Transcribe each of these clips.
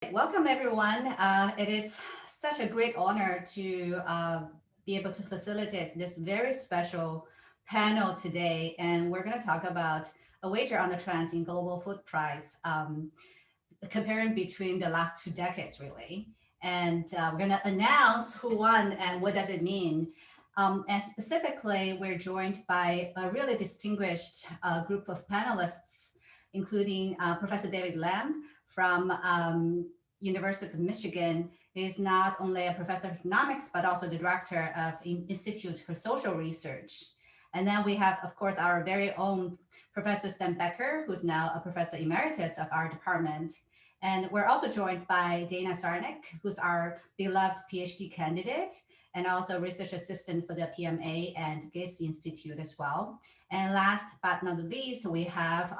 Welcome everyone. It is such a great honor to be able to facilitate this very special panel today. And we're going to talk about a wager on the trends in global food price, comparing between the last 2 decades, really. And we're going to announce who won and what does it mean. And specifically, we're joined by a really distinguished group of panelists, including Professor David Lam from University of Michigan. He is not only a professor of economics, but also the director of the Institute for Social Research. And then we have, of course, our very own Professor Stan Becker, who's now a professor emeritus of our department. And we're also joined by Dana Sarnak, who's our beloved PhD candidate and also research assistant for the PMA and Gates Institute as well. And last but not least, we have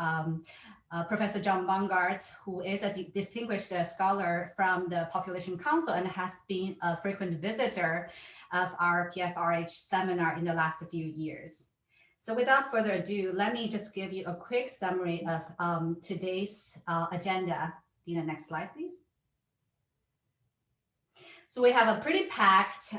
Professor John Bongaarts, who is a distinguished scholar from the Population Council and has been a frequent visitor of our PFRH seminar in the last few years. So without further ado, let me just give you a quick summary of today's agenda. Dina, next slide, please. So we have a pretty packed,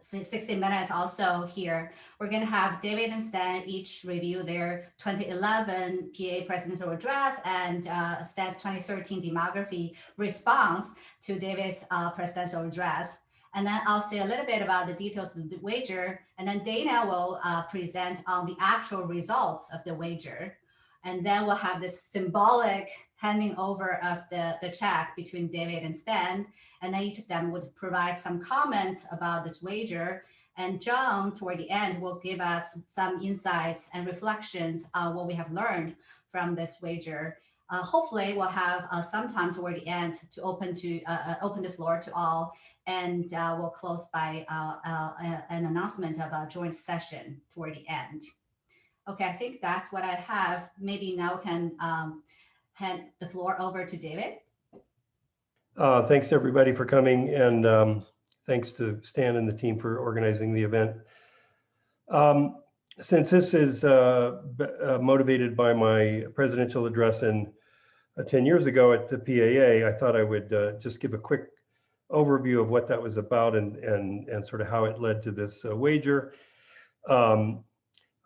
60 minutes also here. We're going to have David and Stan each review their 2011 PA presidential address and Stan's 2013 demography response to David's presidential address. And then I'll say a little bit about the details of the wager. And then Dana will present on the actual results of the wager. And then we'll have this symbolic handing over of the check between David and Stan. And then each of them would provide some comments about this wager. And John, toward the end, will give us some insights and reflections on what we have learned from this wager. Hopefully, we'll have some time toward the end to open the floor to all. And we'll close by an announcement of a joint session toward the end. Okay, I think that's what I have. Maybe now can hand the floor over to David. Thanks everybody for coming, and thanks to Stan and the team for organizing the event. Since this is motivated by my presidential address 10 years ago at the PAA, I thought I would just give a quick overview of what that was about and sort of how it led to this wager.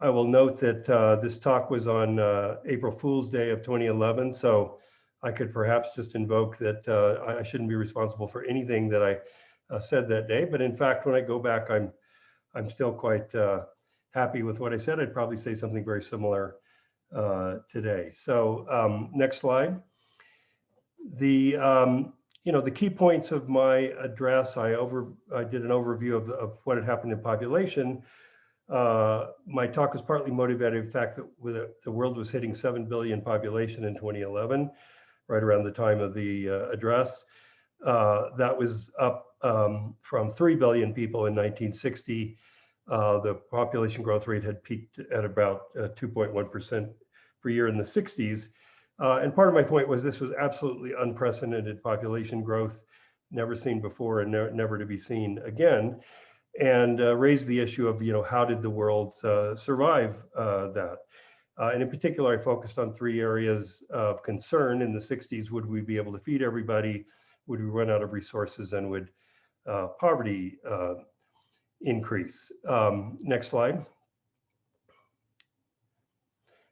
I will note that this talk was on April Fool's Day of 2011, so I could perhaps just invoke that I shouldn't be responsible for anything that I said that day. But in fact, when I go back, I'm still quite happy with what I said. I'd probably say something very similar today. So next slide. The key points of my address, I did an overview of what had happened in population. My talk was partly motivated by the fact that the world was hitting 7 billion population in 2011, right around the time of the address. That was up from 3 billion people in 1960. The population growth rate had peaked at about 2.1% per year in the 60s. And part of my point was this was absolutely unprecedented population growth, never seen before and never to be seen again. And raised the issue of, how did the world survive that? And in particular, I focused on 3 areas of concern in the 60s. Would we be able to feed everybody? Would we run out of resources? And would poverty increase? Next slide.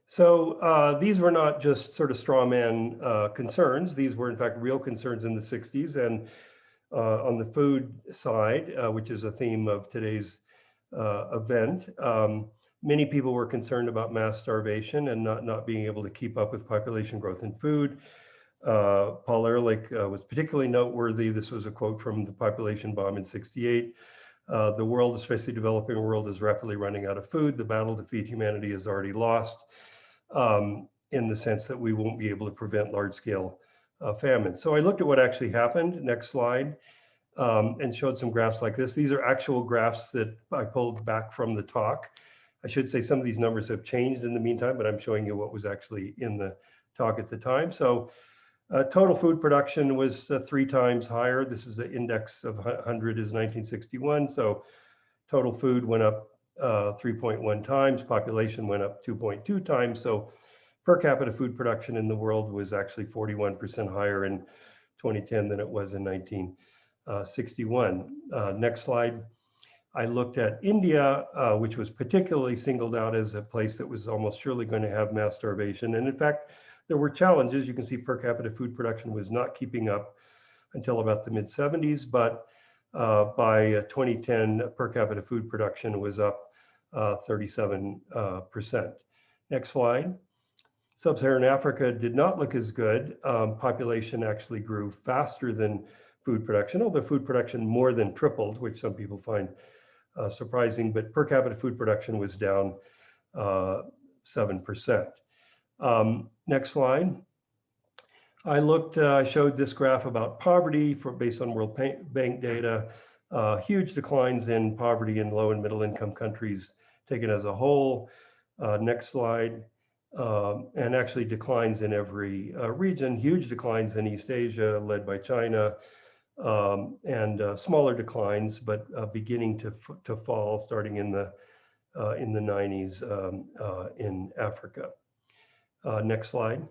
So these were not just sort of straw man concerns. These were, in fact, real concerns in the 60s. And on the food side, which is a theme of today's event, many people were concerned about mass starvation and not being able to keep up with population growth in food. Paul Ehrlich was particularly noteworthy. This was a quote from the population bomb in '68. The world, especially the developing world, is rapidly running out of food. The battle to feed humanity is already lost, in the sense that we won't be able to prevent large-scale famine. So I looked at what actually happened, next slide, and showed some graphs like this. These are actual graphs that I pulled back from the talk. I should say some of these numbers have changed in the meantime, but I'm showing you what was actually in the talk at the time. So total food production was 3 times higher. This is the index of 100 is 1961. So total food went up 3.1 times, population went up 2.2 times. So per capita food production in the world was actually 41% higher in 2010 than it was in 1961. Next slide. I looked at India, which was particularly singled out as a place that was almost surely going to have mass starvation. And in fact, there were challenges. You can see per capita food production was not keeping up until about the mid-70s, but by 2010, per capita food production was up 37%. Next slide. Sub-Saharan Africa did not look as good. Population actually grew faster than food production, although food production more than tripled, which some people find surprising, but per capita food production was down 7%. Next slide. I showed this graph about poverty based on World Bank data, huge declines in poverty in low and middle income countries taken as a whole. Next slide. And actually declines in every region, huge declines in East Asia led by China, and smaller declines, but beginning to fall starting in the 90s in Africa. Next slide.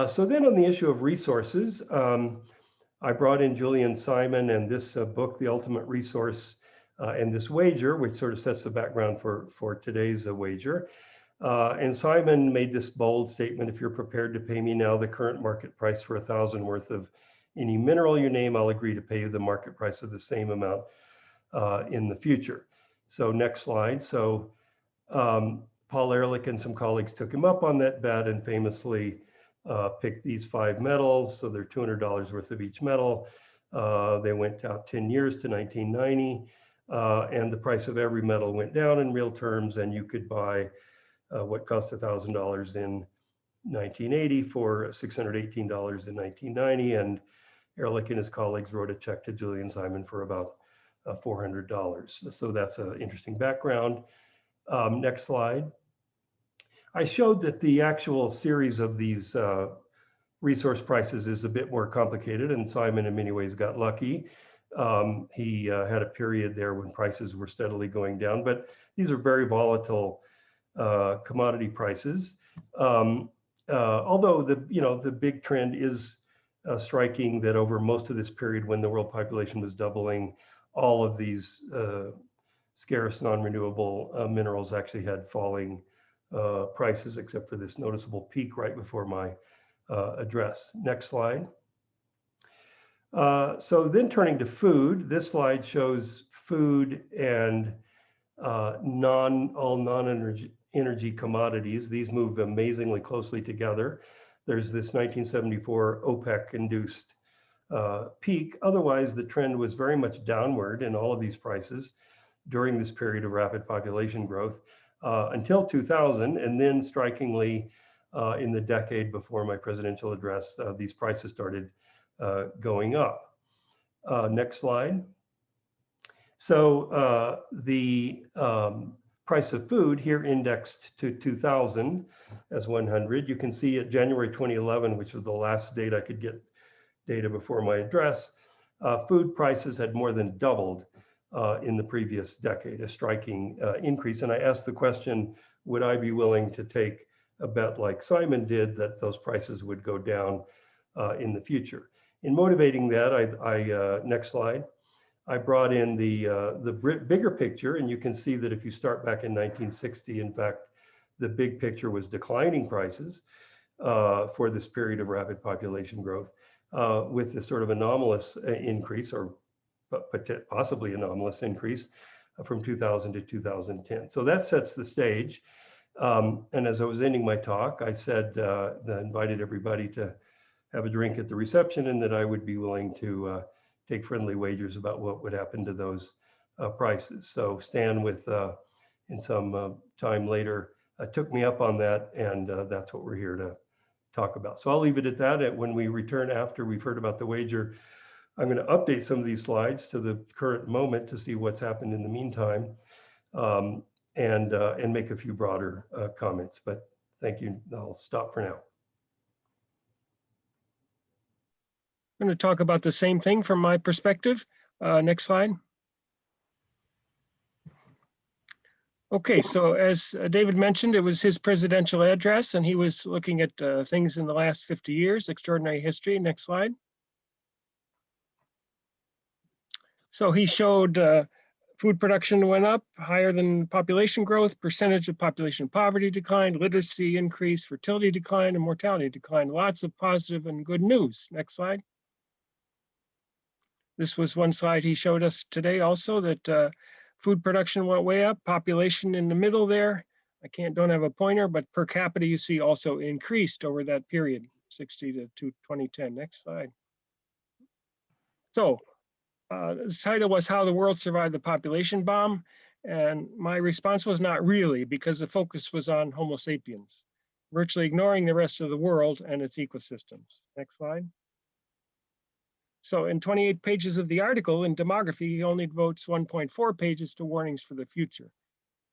So then on the issue of resources, I brought in Julian Simon and this book, The Ultimate Resource, and this wager, which sort of sets the background for today's wager. And Simon made this bold statement: if you're prepared to pay me now the current market price for 1,000 worth of any mineral you name, I'll agree to pay you the market price of the same amount in the future. So next slide. So Paul Ehrlich and some colleagues took him up on that bet and famously picked these 5 metals. So they're $200 worth of each metal. They went out 10 years to 1990, and the price of every metal went down in real terms, and you could buy what cost $1,000 in 1980 for $618 in 1990, and Ehrlich and his colleagues wrote a check to Julian Simon for about $400. So that's an interesting background. Next slide. I showed that the actual series of these resource prices is a bit more complicated, and Simon in many ways got lucky. He had a period there when prices were steadily going down, but these are very volatile commodity prices. Although the big trend is striking that over most of this period when the world population was doubling, all of these scarce non-renewable minerals actually had falling prices, except for this noticeable peak right before my address. Next slide. So then turning to food, this slide shows food and all non-energy commodities. These move amazingly closely together. There's this 1974 OPEC-induced peak. Otherwise, the trend was very much downward in all of these prices during this period of rapid population growth until 2000, and then strikingly in the decade before my presidential address, these prices started going up. Next slide. So the price of food here indexed to 2000 as 100. You can see at January 2011, which was the last date I could get data before my address, food prices had more than doubled in the previous decade, a striking increase. And I asked the question, would I be willing to take a bet like Simon did that those prices would go down in the future? In motivating that, next slide, I brought in the bigger picture, and you can see that if you start back in 1960, in fact, the big picture was declining prices for this period of rapid population growth with this sort of anomalous increase, or possibly anomalous increase from 2000 to 2010. So that sets the stage. And as I was ending my talk, I said, I invited everybody to have a drink at the reception, and that I would be willing to take friendly wagers about what would happen to those prices. So Stan, in some time later, took me up on that, and that's what we're here to talk about. So I'll leave it at that. And when we return after we've heard about the wager, I'm going to update some of these slides to the current moment to see what's happened in the meantime, and make a few broader comments. But thank you. I'll stop for now. I'm going to talk about the same thing from my perspective. Next slide. Okay, so as David mentioned, it was his presidential address, and he was looking at things in the last 50 years, extraordinary history. Next slide. So he showed food production went up higher than population growth, percentage of population poverty declined, literacy increased, fertility declined, and mortality declined. Lots of positive and good news. Next slide. This was one slide he showed us today also, that food production went way up, population in the middle there. Don't have a pointer, but per capita you see also increased over that period, 60 to 2010. Next slide. So the title was How the World Survived the Population Bomb. And my response was not really, because the focus was on Homo sapiens, virtually ignoring the rest of the world and its ecosystems. Next slide. So in 28 pages of the article in demography, he only devotes 1.4 pages to warnings for the future.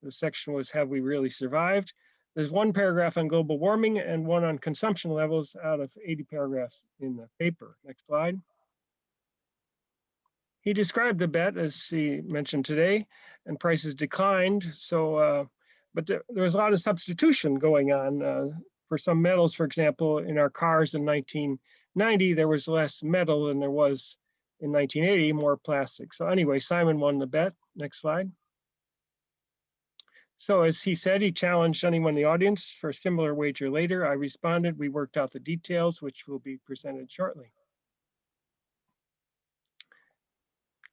The section was, have we really survived? There's one paragraph on global warming and one on consumption levels out of 80 paragraphs in the paper. Next slide. He described the bet, as he mentioned today, and prices declined. So, but there was a lot of substitution going on for some metals. For example, in our cars in 1990, there was less metal than there was in 1980, more plastic. So anyway, Simon won the bet. Next slide. So as he said, he challenged anyone in the audience for a similar wager later. I responded. We worked out the details, which will be presented shortly.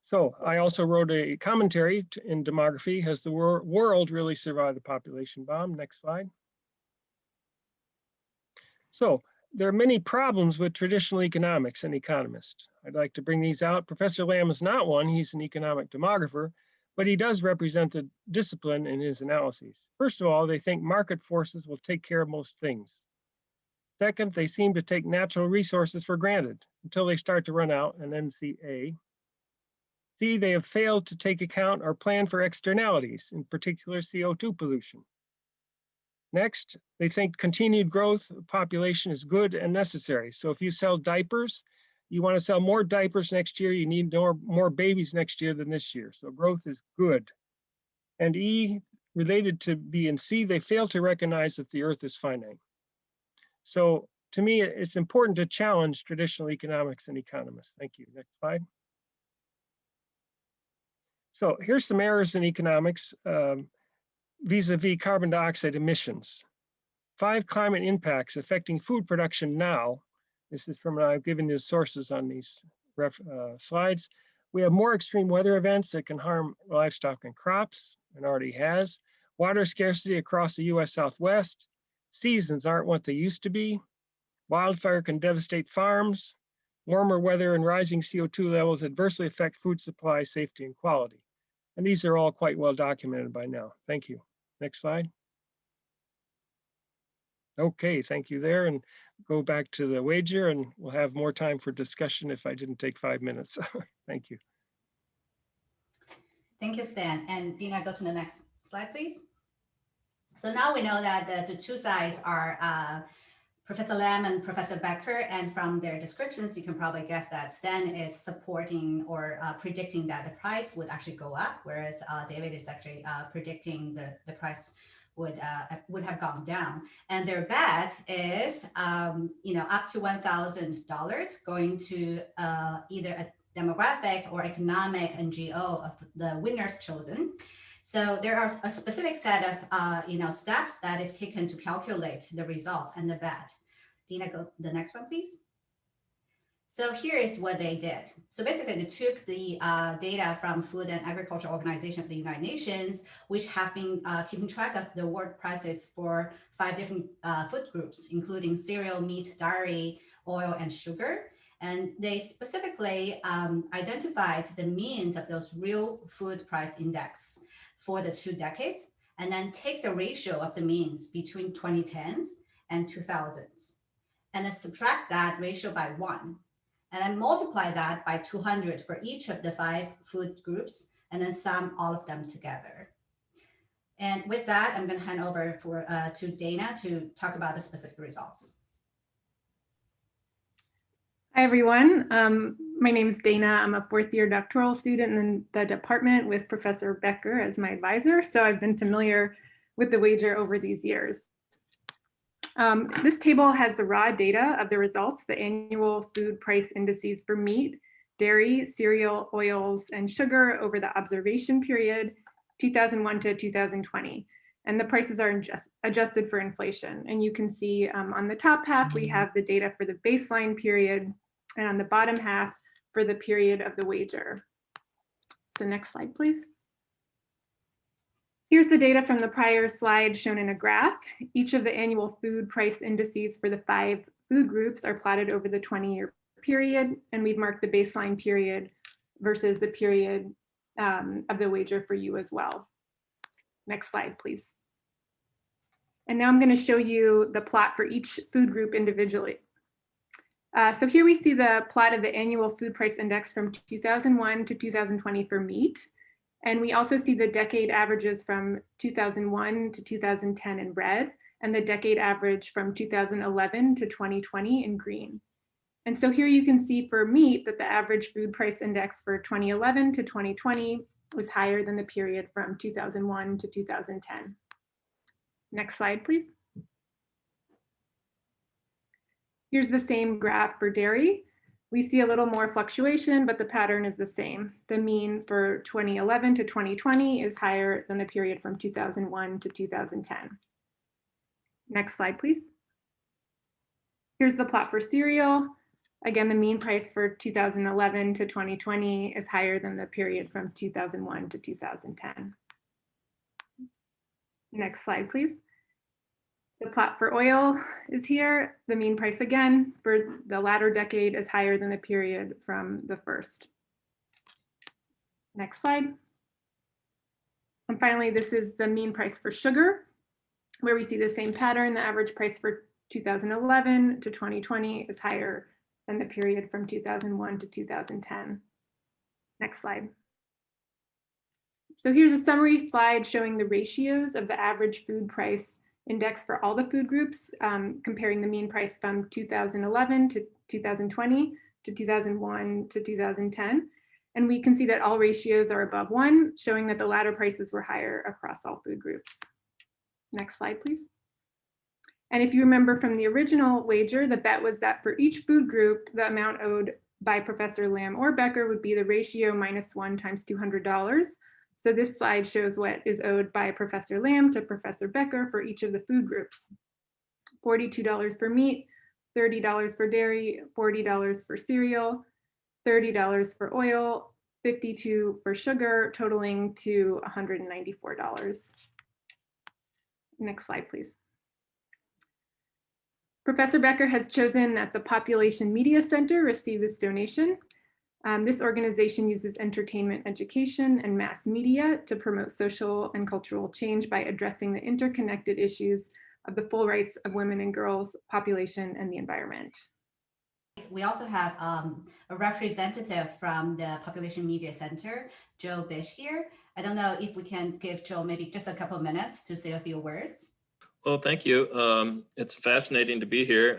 So I also wrote a commentary in demography. Has the world really survived the population bomb? Next slide. So there are many problems with traditional economics and economists. I'd like to bring these out. Professor Lamb is not one. He's an economic demographer, but he does represent the discipline in his analyses. First of all, they think market forces will take care of most things. Second, they seem to take natural resources for granted until they start to run out, and then see A. C, they have failed to take account or plan for externalities, in particular CO2 pollution. Next, they think continued growth of population is good and necessary. So if you sell diapers, you want to sell more diapers next year, you need more babies next year than this year. So growth is good. And E, related to B and C, they fail to recognize that the earth is finite. So to me, it's important to challenge traditional economics and economists. Thank you. Next slide. So here's some errors in economics vis-a-vis carbon dioxide emissions. 5 climate impacts affecting food production now. This is from, I've given you sources on these slides. We have more extreme weather events that can harm livestock and crops, and already has. Water scarcity across the US Southwest. Seasons aren't what they used to be. Wildfire can devastate farms. Warmer weather and rising CO2 levels adversely affect food supply, safety, and quality. And these are all quite well documented by now. Thank you. Next slide. Okay, thank you there. And go back to the wager, and we'll have more time for discussion if I didn't take 5 minutes. Thank you. Thank you, Stan. And Dina, go to the next slide, please. So now we know that the two sides are Professor Lamb and Professor Becker, and from their descriptions, you can probably guess that Stan is supporting or predicting that the price would actually go up, whereas David is actually predicting the price would have gone down. And their bet is, up to $1,000 going to either a demographic or economic NGO of the winners chosen. So there are a specific set of steps that if taken to calculate the results and the bet. Dina, go the next one, please. So here is what they did. So basically, they took the data from Food and Agriculture Organization of the United Nations, which have been keeping track of the world prices for 5 different food groups, including cereal, meat, dairy, oil, and sugar. And they specifically identified the means of those real food price index for the 2 decades, and then take the ratio of the means between 2010s and 2000s, and then subtract that ratio by 1, and then multiply that by 200 for each of the 5 food groups, and then sum all of them together. And with that, I'm going to hand over to Dana to talk about the specific results. Hi, everyone. My name is Dana. I'm a fourth-year doctoral student in the department with Professor Becker as my advisor, so I've been familiar with the wager over these years. This table has the raw data of the results, the annual food price indices for meat, dairy, cereal, oils, and sugar over the observation period, 2001 to 2020. And the prices are adjusted for inflation. And you can see on the top half, we have the data for the baseline period, and on the bottom half for the period of the wager. So next slide, please. Here's the data from the prior slide shown in a graph. Each of the annual food price indices for the 5 food groups are plotted over the 20-year period, and we've marked the baseline period versus the period of the wager for you as well. Next slide, please. And now I'm going to show you the plot for each food group individually. So here we see the plot of the annual food price index from 2001 to 2020 for meat. And we also see the decade averages from 2001 to 2010 in red, and the decade average from 2011 to 2020 in green. And so here you can see for meat that the average food price index for 2011 to 2020 was higher than the period from 2001 to 2010. Next slide, please. Here's the same graph for dairy. We see a little more fluctuation, but the pattern is the same. The mean for 2011 to 2020 is higher than the period from 2001 to 2010. Next slide, please. Here's the plot for cereal. Again, the mean price for 2011 to 2020 is higher than the period from 2001 to 2010. Next slide, please. The plot for oil is here. The mean price again for the latter decade is higher than the period from the first. Next slide. And finally, this is the mean price for sugar, where we see the same pattern. The average price for 2011 to 2020 is higher than the period from 2001 to 2010. Next slide. So here's a summary slide showing the ratios of the average food price index for all the food groups, comparing the mean price from 2011 to 2020 to 2001 to 2010. And we can see that all ratios are above 1, showing that the latter prices were higher across all food groups. Next slide, please. And if you remember from the original wager, the bet was that for each food group, the amount owed by Professor Lamb or Becker would be the ratio -1 times $200. So this slide shows what is owed by Professor Lamb to Professor Becker for each of the food groups. $42 for meat, $30 for dairy, $40 for cereal, $30 for oil, $52 for sugar, totaling to $194. Next slide, please. Professor Becker has chosen that the Population Media Center receive this donation. This organization uses entertainment education and mass media to promote social and cultural change by addressing the interconnected issues of the full rights of women and girls, population, and the environment. We also have a representative from the Population Media Center, Joe Bish here. I don't know if we can give Joe maybe just a couple of minutes to say a few words. Well, thank you. It's fascinating to be here.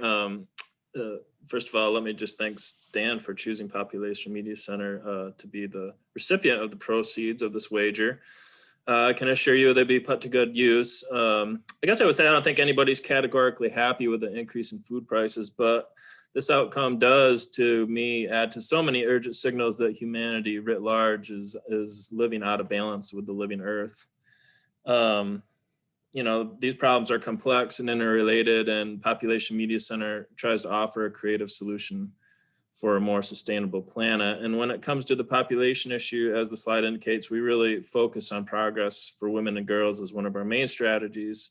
First of all, let me just thank Stan for choosing Population Media Center to be the recipient of the proceeds of this wager. I can assure you they'll be put to good use. I guess I would say I don't think anybody's categorically happy with the increase in food prices, but this outcome does, to me, add to so many urgent signals that humanity writ large is living out of balance with the living earth. You know, these problems are complex and interrelated, and Population Media Center tries to offer a creative solution for a more sustainable planet. And when it comes to the population issue, as the slide indicates, we really focus on progress for women and girls as one of our main strategies.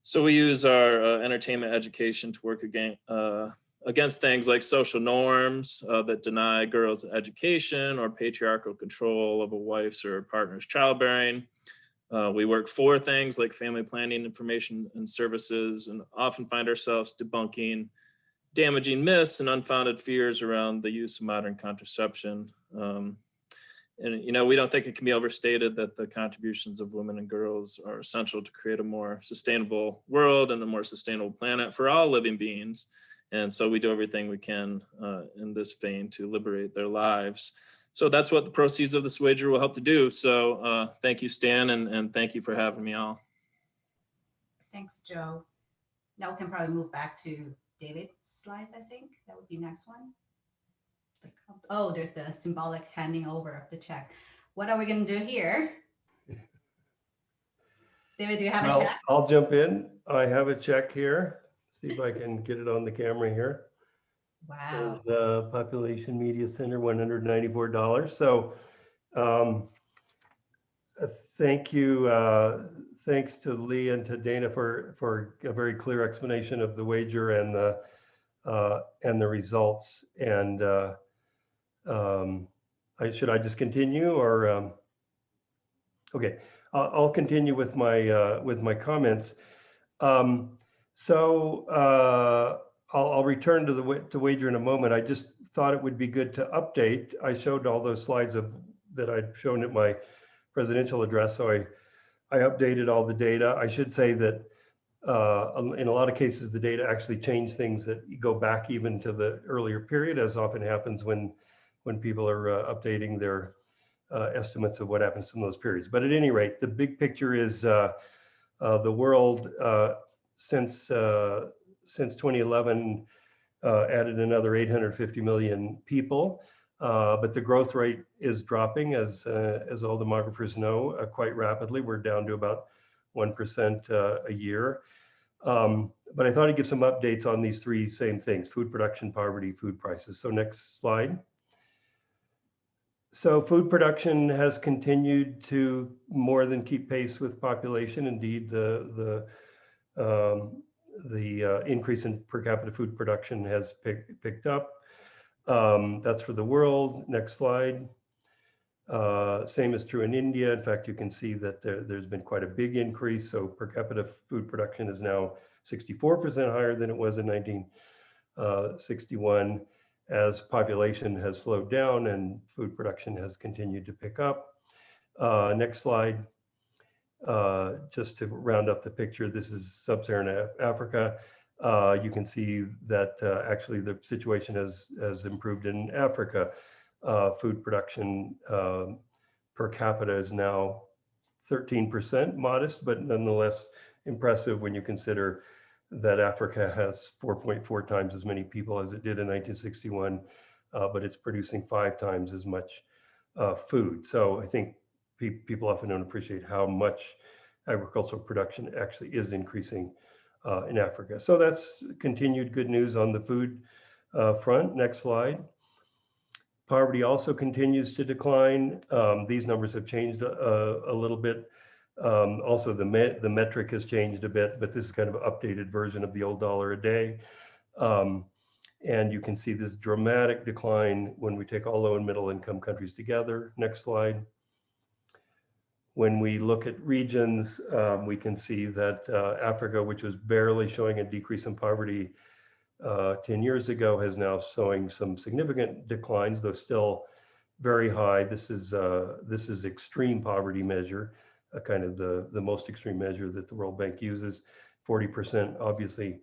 So we use our entertainment education to work against things like social norms that deny girls education or patriarchal control of a wife's or partner's childbearing. We work for things like family planning information and services, and often find ourselves debunking damaging myths and unfounded fears around the use of modern contraception. And, you know, we don't think it can be overstated that the contributions of women and girls are essential to create a more sustainable world and a more sustainable planet for all living beings. And so we do everything we can in this vein to liberate their lives. So that's what the proceeds of this wager will help to do. So thank you, Stan, and thank you for having me all. Thanks, Joe. Now we can probably move back to David's slides, I think. That would be next one. Oh, there's the symbolic handing over of the check. What are we going to do here? David, do you have a check? I'll jump in. I have a check here. See if I can get it on the camera here. Wow. The Population Media Center, $194. So thank you. Thanks to Lee and to Dana for a very clear explanation of the wager and the results. And should I just continue or? Okay, I'll continue with my comments. I'll return to the wager in a moment. I just thought it would be good to update. I showed all those slides that I'd shown at my presidential address, so I updated all the data. I should say that in a lot of cases, the data actually change things that go back even to the earlier period, as often happens when people are updating their estimates of what happens in those periods. But at any rate, the big picture is the world since 2011 added another 850 million people, but the growth rate is dropping, as all demographers know, quite rapidly. We're down to about 1% a year. But I thought I'd give some updates on these three same things: food production, poverty, food prices. So next slide. So food production has continued to more than keep pace with population. Indeed, the increase in per capita food production has picked up. That's for the world. Next slide. Same is true in India. In fact, you can see that there's been quite a big increase. So per capita food production is now 64% higher than it was in 1961, as population has slowed down and food production has continued to pick up. Next slide. Just to round up the picture, this is sub-Saharan Africa. You can see that actually the situation has improved in Africa. Food production per capita is now 13%, modest, but nonetheless impressive when you consider that Africa has 4.4 times as many people as it did in 1961, but it's producing 5 times as much food. So I think people often don't appreciate how much agricultural production actually is increasing in Africa. So that's continued good news on the food front. Next slide. Poverty also continues to decline. These numbers have changed a little bit. Also, the metric has changed a bit, but this is kind of an updated version of the old dollar a day. And you can see this dramatic decline when we take all low and middle income countries together. Next slide. When we look at regions, we can see that Africa, which was barely showing a decrease in poverty 10 years ago, has now showing some significant declines, though still very high. This is extreme poverty measure, kind of the most extreme measure that the World Bank uses. 40%, obviously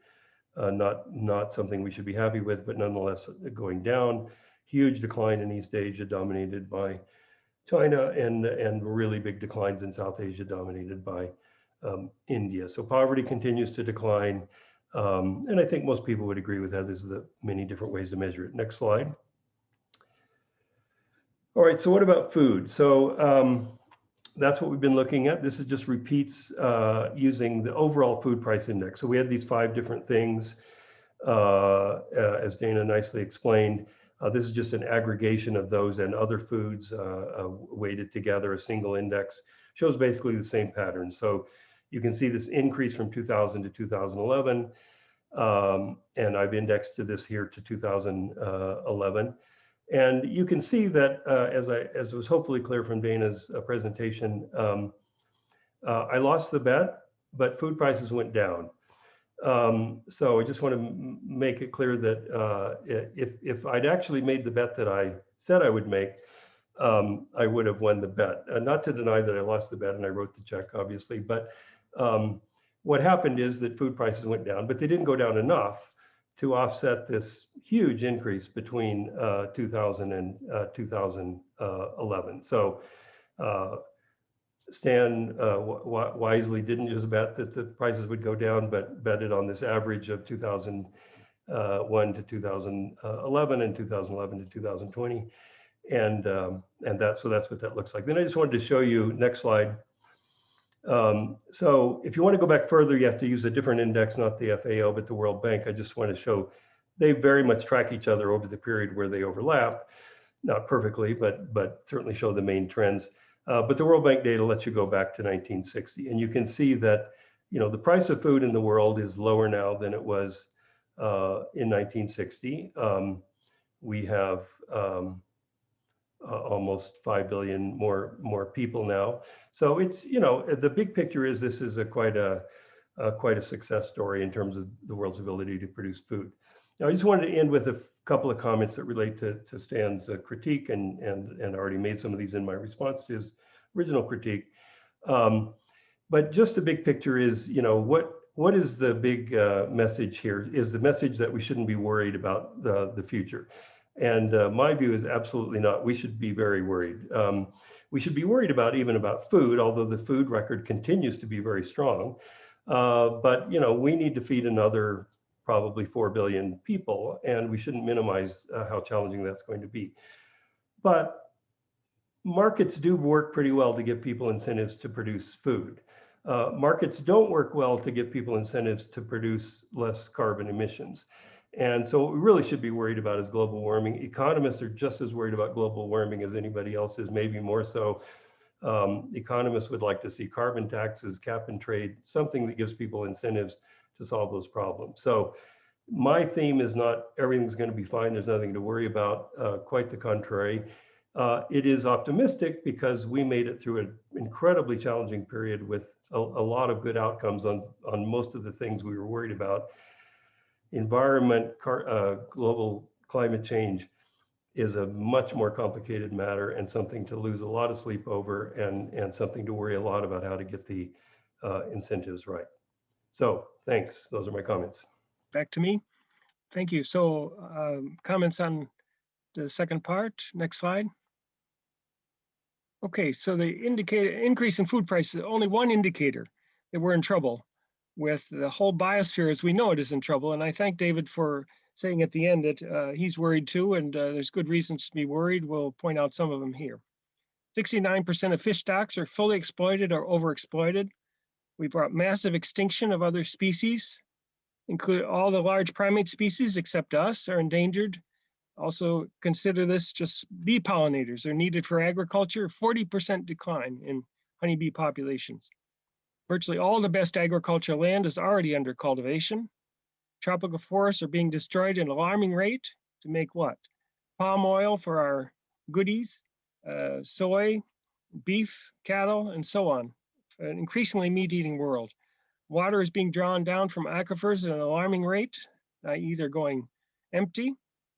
not something we should be happy with, but nonetheless going down. Huge decline in East Asia, dominated by China, and really big declines in South Asia, dominated by India. So poverty continues to decline. And I think most people would agree with that. There's the many different ways to measure it. Next slide. All right, so what about food? So that's what we've been looking at. This is just repeats using the overall food price index. So we had these 5 different things, as Dana nicely explained. This is just an aggregation of those and other foods weighted together. A single index shows basically the same pattern. So you can see this increase from 2000 to 2011. And I've indexed to this here to 2011. And you can see that as was hopefully clear from Dana's presentation, I lost the bet, but food prices went down. So I just want to make it clear that if I'd actually made the bet that I said I would make, I would have won the bet. Not to deny that I lost the bet and I wrote the check, obviously, but what happened is that food prices went down, but they didn't go down enough to offset this huge increase between 2000 and 2011. So Stan wisely didn't just bet that the prices would go down, but betted on this average of 2001 to 2011 and 2011 to 2020. And so that's what that looks like. Then I just wanted to show you, next slide. So if you want to go back further, you have to use a different index, not the FAO, but the World Bank. I just want to show they very much track each other over the period where they overlap. Not perfectly, but certainly show the main trends. But the World Bank data lets you go back to 1960. And you can see that, you know, the price of food in the world is lower now than it was in 1960. We have almost 5 billion more people now. So it's, you know, the big picture is this is quite a success story in terms of the world's ability to produce food. Now, I just wanted to end with a couple of comments that relate to Stan's critique, and already made some of these in my response to his original critique. But just the big picture is, you know, what is the big message here? Is the message that we shouldn't be worried about the future? And my view is absolutely not. We should be very worried. We should be worried even about food, although the food record continues to be very strong. But, you know, we need to feed another probably 4 billion people, and we shouldn't minimize how challenging that's going to be. But markets do work pretty well to give people incentives to produce food. Markets don't work well to give people incentives to produce less carbon emissions. And so what we really should be worried about is global warming. Economists are just as worried about global warming as anybody else is, maybe more so. Economists would like to see carbon taxes, cap and trade, something that gives people incentives to solve those problems. So my theme is not everything's going to be fine, there's nothing to worry about, quite the contrary. It is optimistic because we made it through an incredibly challenging period with a lot of good outcomes on most of the things we were worried about. Environment, global climate change is a much more complicated matter and something to lose a lot of sleep over, and something to worry a lot about how to get the incentives right. So thanks, those are my comments. Back to me. Thank you. So comments on the second part, next slide. Okay, so the increase in food prices, only one indicator that we're in trouble with. The whole biosphere as we know it is in trouble. And I thank David for saying at the end that he's worried too, and there's good reasons to be worried. We'll point out some of them here. 69% of fish stocks are fully exploited or overexploited. We brought massive extinction of other species, include all the large primate species except us are endangered. Also consider this just bee pollinators are needed for agriculture, 40% decline in honeybee populations. Virtually all the best agricultural land is already under cultivation. Tropical forests are being destroyed at an alarming rate to make what? Palm oil for our goodies, soy, beef, cattle, and so on. An increasingly meat-eating world. Water is being drawn down from aquifers at an alarming rate, either going empty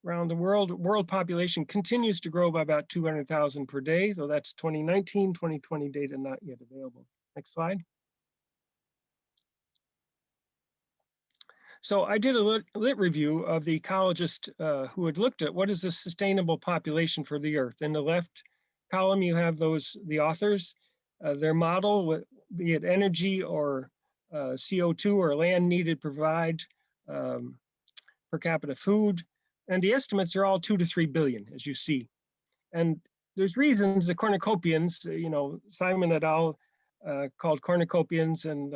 around the world. World population continues to grow by about 200,000 per day, though that's 2019, 2020 data not yet available. Next slide. So I did a lit review of the ecologist who had looked at what is a sustainable population for the Earth. In the left column, you have the authors, their model, be it energy or CO2 or land needed to provide per capita food. And the estimates are all 2 to 3 billion, as you see. And there's reasons the cornucopians, you know, Simon et al. Called cornucopians, and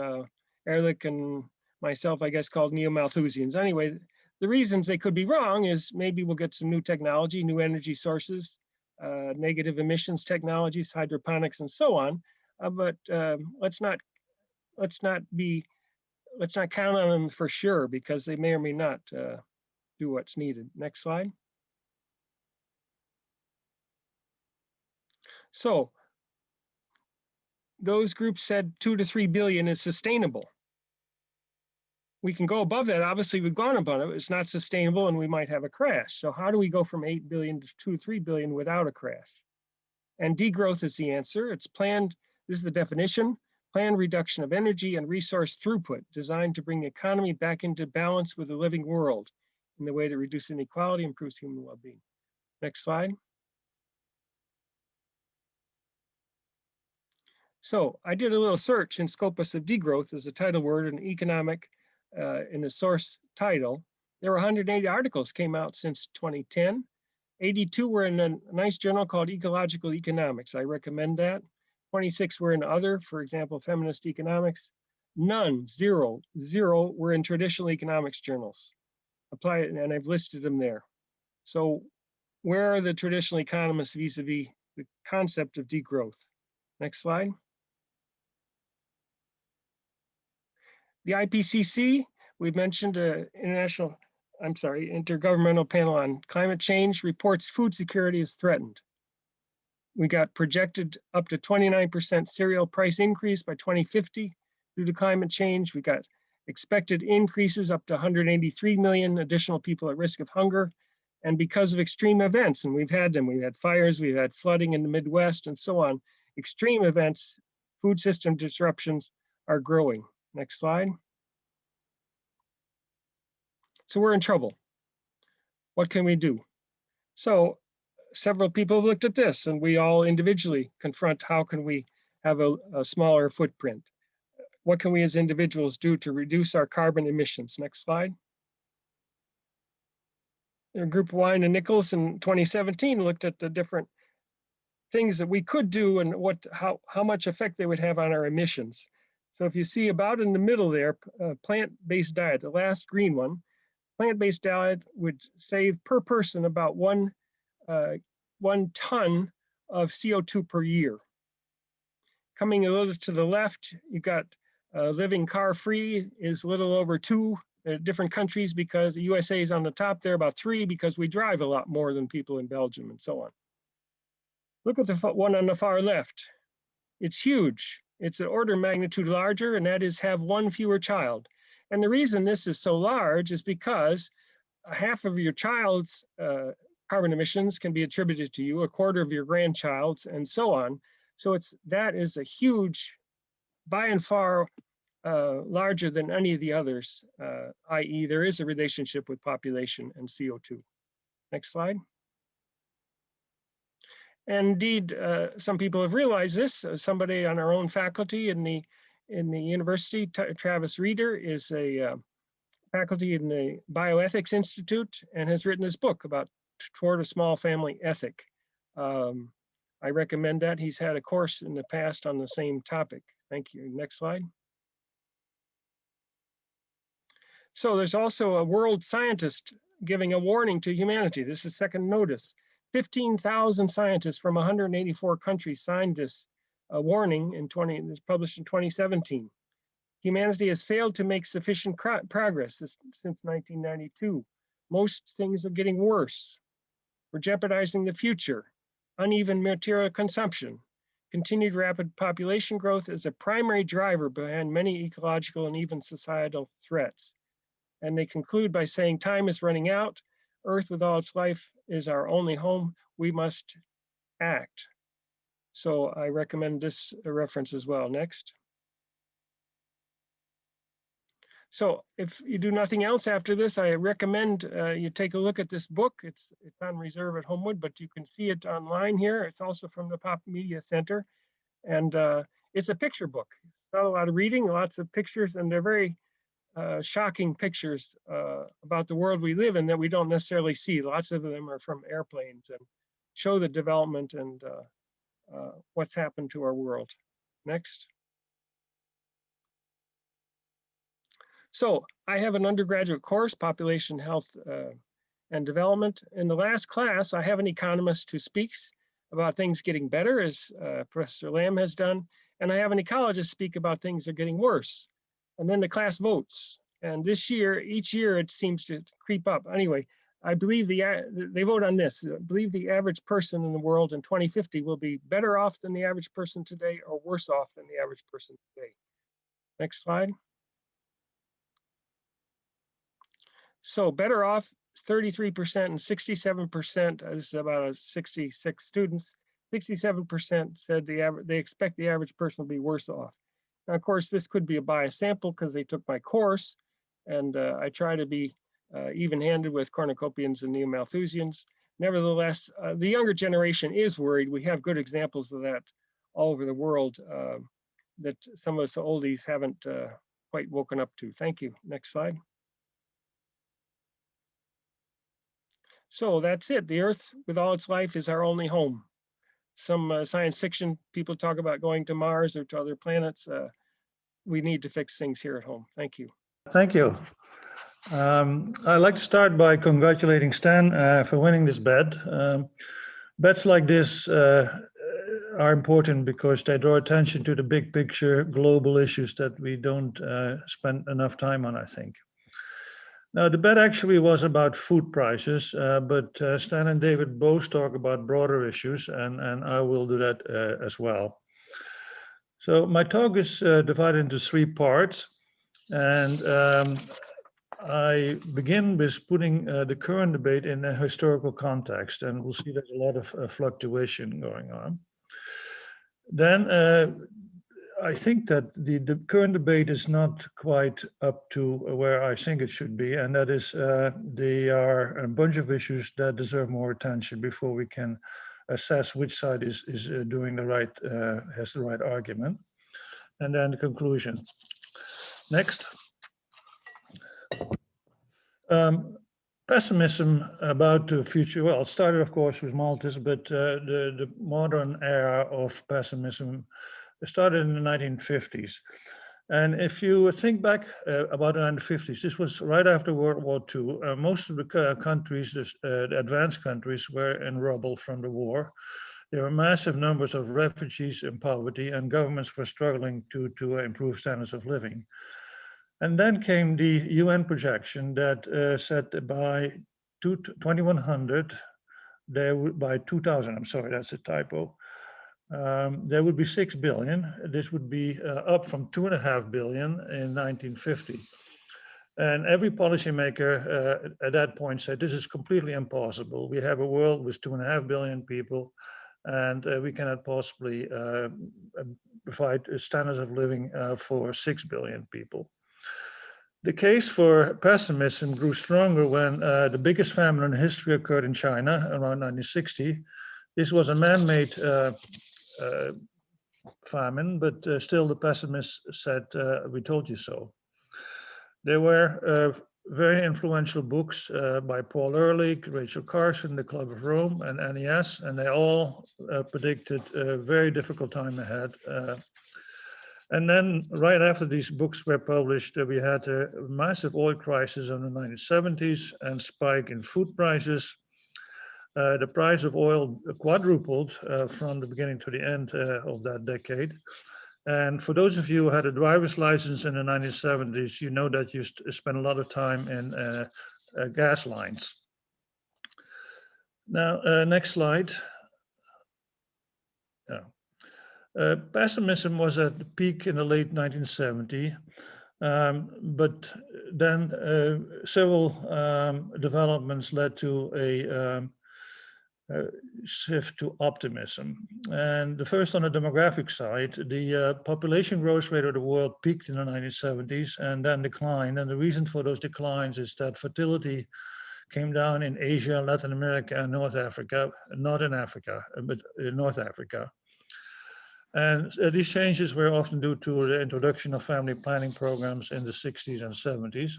Ehrlich and myself, I guess, called neo-Malthusians. Anyway, the reasons they could be wrong is maybe we'll get some new technology, new energy sources, negative emissions technologies, hydroponics, and so on. But let's not count on them for sure, because they may or may not do what's needed. Next slide. So those groups said 2 to 3 billion is sustainable. We can go above that. Obviously, we've gone above it. It's not sustainable, and we might have a crash. So how do we go from 8 billion to 2 to 3 billion without a crash? And degrowth is the answer. It's planned, this is the definition, planned reduction of energy and resource throughput designed to bring the economy back into balance with the living world. in the way that reduces inequality, improves human well-being. Next slide. So I did a little search in Scopus of Degrowth as a title word in economic in the source title. There were 180 articles came out since 2010. 82 were in a nice journal called Ecological Economics. I recommend that. 26 were in other, for example, Feminist Economics. None, zero were in traditional economics journals. Apply it, and I've listed them there. So where are the traditional economists vis-a-vis the concept of degrowth? Next slide. The IPCC, we've mentioned Intergovernmental Panel on Climate Change reports food security is threatened. We got projected up to 29% cereal price increase by 2050 due to climate change. We got expected increases up to 183 million additional people at risk of hunger. And because of extreme events, and we've had them, we've had fires, we've had flooding in the Midwest and so on, extreme events, food system disruptions are growing. Next slide. So we're in trouble. What can we do? So several people have looked at this, and we all individually confront how can we have a smaller footprint? What can we as individuals do to reduce our carbon emissions? Next slide. The group Wine and Nichols in 2017 looked at the different things that we could do and how much effect they would have on our emissions. So if you see about in the middle there, plant-based diet, the last green one, plant-based diet would save per person about 1 ton of CO2 per year. Coming a little to the left, you got living car-free is a little over 2 different countries, because the USA is on the top there, about 3, because we drive a lot more than people in Belgium and so on. Look at the one on the far left. It's huge. It's an order of magnitude larger, and that is have 1 fewer child. And the reason this is so large is because half of your child's carbon emissions can be attributed to you, 1/4 of your grandchild's, and so on. So that is a huge, by and far larger than any of the others, i.e. there is a relationship with population and CO2. Next slide. And indeed, some people have realized this. Somebody on our own faculty in the university, Travis Reeder, is a faculty in the Bioethics Institute and has written this book about Toward a Small Family Ethic. I recommend that. He's had a course in the past on the same topic. Thank you. Next slide. So there's also a world scientist giving a warning to humanity. This is second notice. 15,000 scientists from 184 countries signed this warning it was published in 2017. Humanity has failed to make sufficient progress since 1992. Most things are getting worse. We're jeopardizing the future. Uneven material consumption. Continued rapid population growth is a primary driver behind many ecological and even societal threats. And they conclude by saying time is running out. Earth with all its life is our only home. We must act. So I recommend this reference as well. Next. So if you do nothing else after this, I recommend you take a look at this book. It's on reserve at Homewood, but you can see it online here. It's also from the Pop Media Center. And it's a picture book. Not a lot of reading, lots of pictures, and they're very shocking pictures about the world we live in that we don't necessarily see. Lots of them are from airplanes and show the development and what's happened to our world. Next. So I have an undergraduate course, Population Health and Development. In the last class, I have an economist who speaks about things getting better, as Professor Lamb has done, and I have an ecologist speak about things that are getting worse. And then the class votes. And this year, each year, it seems to creep up. Anyway, I believe they vote on this. I believe the average person in the world in 2050 will be better off than the average person today or worse off than the average person today. Next slide. So better off, 33% and 67%, this is about 66 students, 67% said they expect the average person will be worse off. Now, of course, this could be a biased sample because they took my course, and I try to be even-handed with cornucopians and neo-Malthusians. Nevertheless, the younger generation is worried. We have good examples of that all over the world that some of us oldies haven't quite woken up to. Thank you. Next slide. So that's it. The Earth, with all its life, is our only home. Some science fiction people talk about going to Mars or to other planets. We need to fix things here at home. Thank you. Thank you. I'd like to start by congratulating Stan for winning this bet. Bets like this are important because they draw attention to the big picture global issues that we don't spend enough time on, I think. Now, the bet actually was about food prices, but Stan and David both talk about broader issues, and I will do that as well. So my talk is divided into 3 parts, and I begin with putting the current debate in a historical context, and we'll see there's a lot of fluctuation going on. Then I think that the current debate is not quite up to where I think it should be, and that is there are a bunch of issues that deserve more attention before we can assess which side is doing the right, has the right argument. And then the conclusion. Next. Pessimism about the future. Well, it started, of course, with Malthus, but the modern era of pessimism started in the 1950s. And if you think back about the 1950s, this was right after World War II. Most of the countries, the advanced countries, were in rubble from the war. There were massive numbers of refugees in poverty, and governments were struggling to improve standards of living. And then came the UN projection that said by 2100, there would, by 2000, I'm sorry, that's a typo, there would be 6 billion. This would be up from 2.5 billion in 1950. And every policymaker at that point said, this is completely impossible. We have a world with 2.5 billion people, and we cannot possibly provide standards of living for 6 billion people. The case for pessimism grew stronger when the biggest famine in history occurred in China around 1960. This was a man-made famine, but still the pessimists said, we told you so. There were very influential books by Paul Ehrlich, Rachel Carson, the Club of Rome, and NES, and they all predicted a very difficult time ahead. And then right after these books were published, we had a massive oil crisis in the 1970s and spike in food prices. The price of oil quadrupled from the beginning to the end of that decade. And for those of you who had a driver's license in the 1970s, you know that you spent a lot of time in gas lines. Now, next slide. Yeah. Pessimism was at the peak in the late 1970s, but then several developments led to a shift to optimism. And the first on the demographic side, the population growth rate of the world peaked in the 1970s and then declined. And the reason for those declines is that fertility came down in Asia, Latin America, and North Africa, not in Africa, but in North Africa. And these changes were often due to the introduction of family planning programs in the 60s and 70s.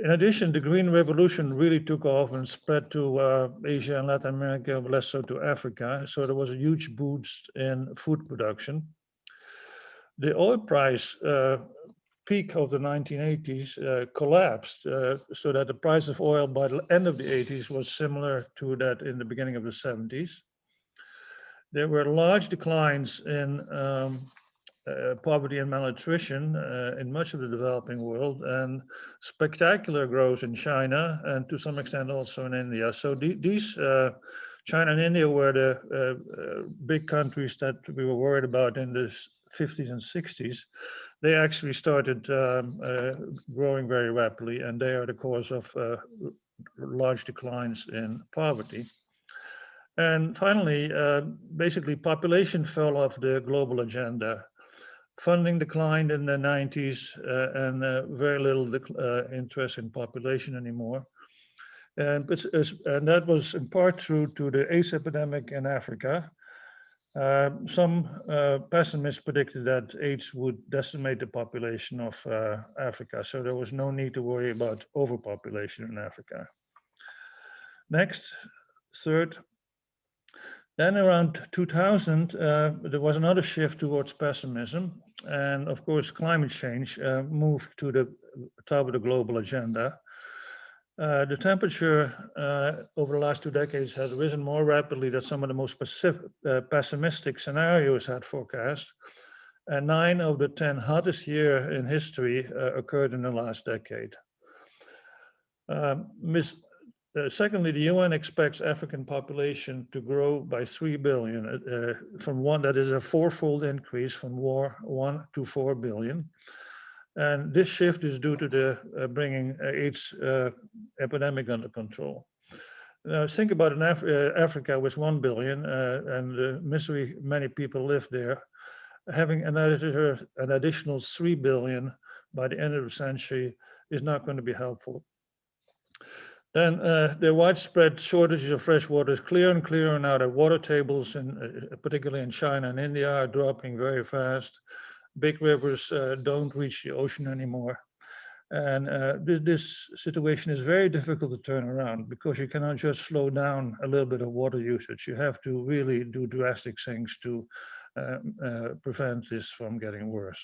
In addition, the Green Revolution really took off and spread to Asia and Latin America, but less so to Africa. So there was a huge boost in food production. The oil price peak of the 1980s collapsed, so that the price of oil by the end of the 80s was similar to that in the beginning of the 70s. There were large declines in poverty and malnutrition in much of the developing world, and spectacular growth in China and to some extent also in India. So these China and India were the big countries that we were worried about in the 50s and 60s. They actually started growing very rapidly, and they are the cause of large declines in poverty. And finally, basically population fell off the global agenda. Funding declined in the 90s and very little interest in population anymore. And that was in part true to the AIDS epidemic in Africa. Some pessimists predicted that AIDS would decimate the population of Africa, so there was no need to worry about overpopulation in Africa. Next, third. Then around 2000, there was another shift towards pessimism. And of course, climate change moved to the top of the global agenda. The temperature over the last 2 decades has risen more rapidly than some of the most pessimistic scenarios had forecast. And 9 of the 10 hottest years in history occurred in the last decade. Secondly, the UN expects African population to grow by 3 billion, from one that is a 4-fold increase from 1 to 4 billion. And this shift is due to the bringing AIDS epidemic under control. Now think about Africa with 1 billion and the misery many people live there. Having an additional 3 billion by the end of the century is not going to be helpful. Then the widespread shortages of fresh water is clearer and clearer now that water tables, particularly in China and India, are dropping very fast. Big rivers don't reach the ocean anymore. And this situation is very difficult to turn around because you cannot just slow down a little bit of water usage. You have to really do drastic things to prevent this from getting worse.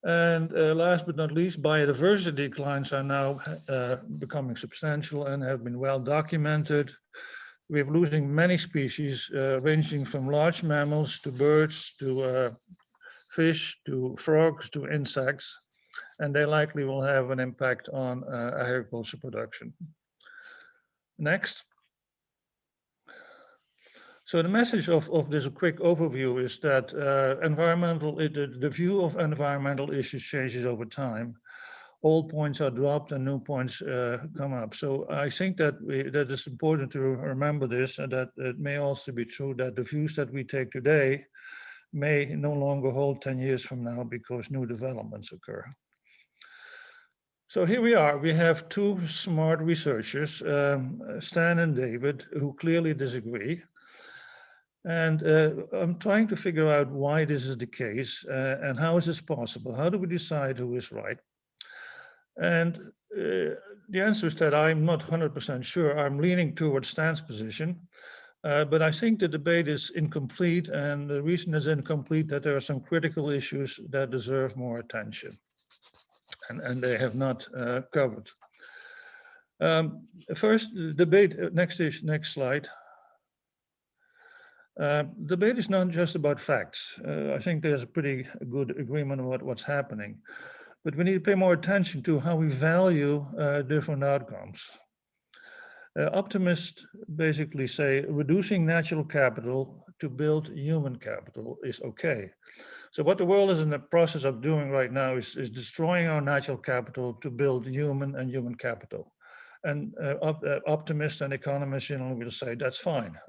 And last but not least, biodiversity declines are now becoming substantial and have been well documented. We're losing many species, ranging from large mammals to birds to fish to frogs to insects, and they likely will have an impact on agriculture production. Next. So the message of this quick overview is that the view of environmental issues changes over time. Old points are dropped and new points come up. So I think that it's important to remember this, and that it may also be true that the views that we take today may no longer hold 10 years from now because new developments occur. So here we are. We have 2 smart researchers, Stan and David, who clearly disagree. And I'm trying to figure out why this is the case and how is this possible? How do we decide who is right? And the answer is that I'm not 100% sure. I'm leaning towards Stan's position, but I think the debate is incomplete, and the reason it's incomplete that there are some critical issues that deserve more attention, and they have not covered. First, debate, next slide. Debate is not just about facts. I think there's a pretty good agreement about what's happening, but we need to pay more attention to how we value different outcomes. Optimists basically say reducing natural capital to build human capital is okay. So what the world is in the process of doing right now is destroying our natural capital to build human capital. And optimists and economists will say that's fine.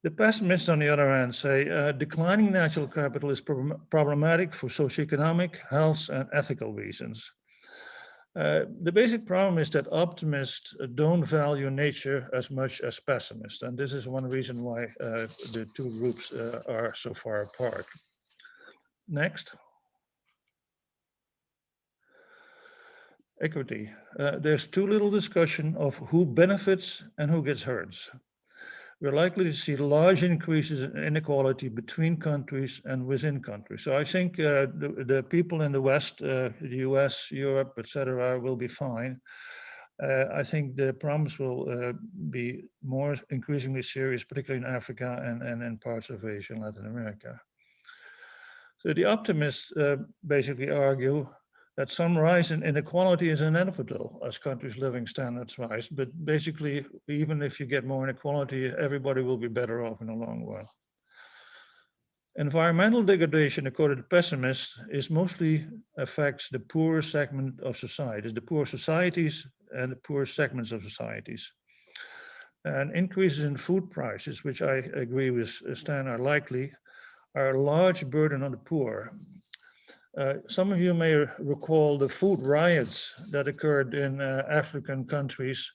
The pessimists, on the other hand, say declining natural capital is problematic for socioeconomic, health, and ethical reasons. The basic problem is that optimists don't value nature as much as pessimists, and this is one reason why the 2 groups are so far apart. Next. Equity. There's too little discussion of who benefits and who gets hurt. We're likely to see large increases in inequality between countries and within countries. So I think the people in the West, the US, Europe, etc., will be fine. I think the problems will be more increasingly serious, particularly in Africa and in parts of Asia and Latin America. So the optimists basically argue that some rise in inequality is inevitable as countries' living standards rise. But basically, even if you get more inequality, everybody will be better off in the long run. Environmental degradation, according to pessimists, is mostly affects the poor segment of society, the poor societies and the poor segments of societies. And increases in food prices, which I agree with Stan are likely, are a large burden on the poor. Some of you may recall the food riots that occurred in African countries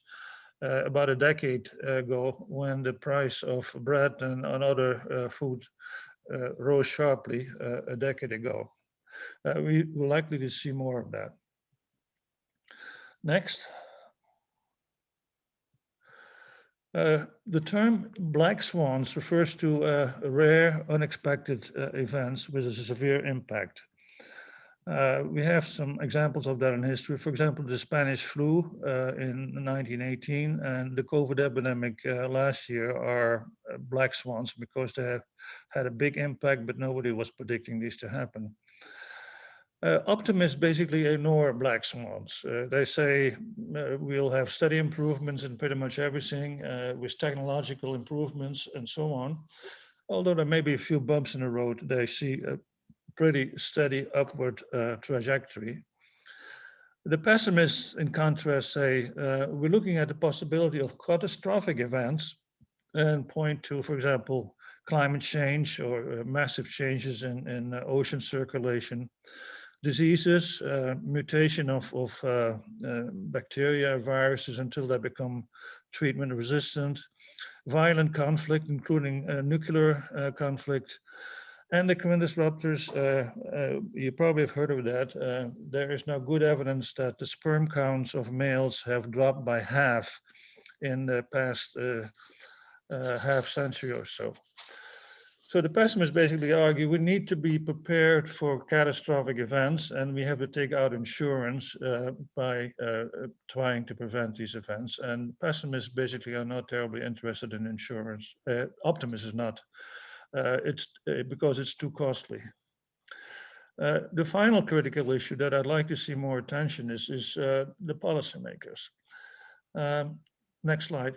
about a decade ago, when the price of bread and other food rose sharply a decade ago. We will likely to see more of that. Next. The term black swans refers to rare, unexpected events with a severe impact. We have some examples of that in history. For example, the Spanish flu in 1918 and the COVID epidemic last year are black swans because they have had a big impact, but nobody was predicting these to happen. Optimists basically ignore black swans. They say we'll have steady improvements in pretty much everything with technological improvements and so on. Although there may be a few bumps in the road, they see a pretty steady upward trajectory. The pessimists, in contrast, say we're looking at the possibility of catastrophic events and point to, for example, climate change or massive changes in ocean circulation, diseases, mutation of bacteria, viruses until they become treatment resistant, violent conflict, including nuclear conflict, endocrine disruptors. You probably have heard of that. There is now good evidence that the sperm counts of males have dropped by half in the past half century or so. So the pessimists basically argue we need to be prepared for catastrophic events, and we have to take out insurance by trying to prevent these events. And pessimists basically are not terribly interested in insurance. Optimists is not. It's because it's too costly. The final critical issue that I'd like to see more attention is the policymakers. Next slide.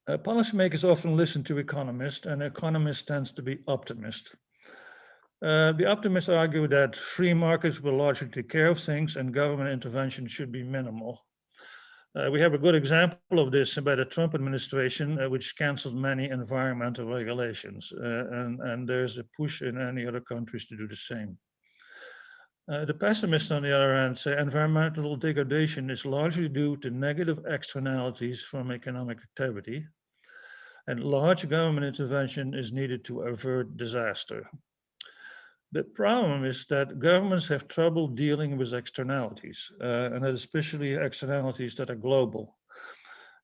Policymakers often listen to economists, and economists tends to be optimists. The optimists argue that free markets will largely take care of things and government intervention should be minimal. We have a good example of this by the Trump administration, which canceled many environmental regulations, and there's a push in any other countries to do the same. The pessimists, on the other hand, say environmental degradation is largely due to negative externalities from economic activity, and large government intervention is needed to avert disaster. The problem is that governments have trouble dealing with externalities, and especially externalities that are global.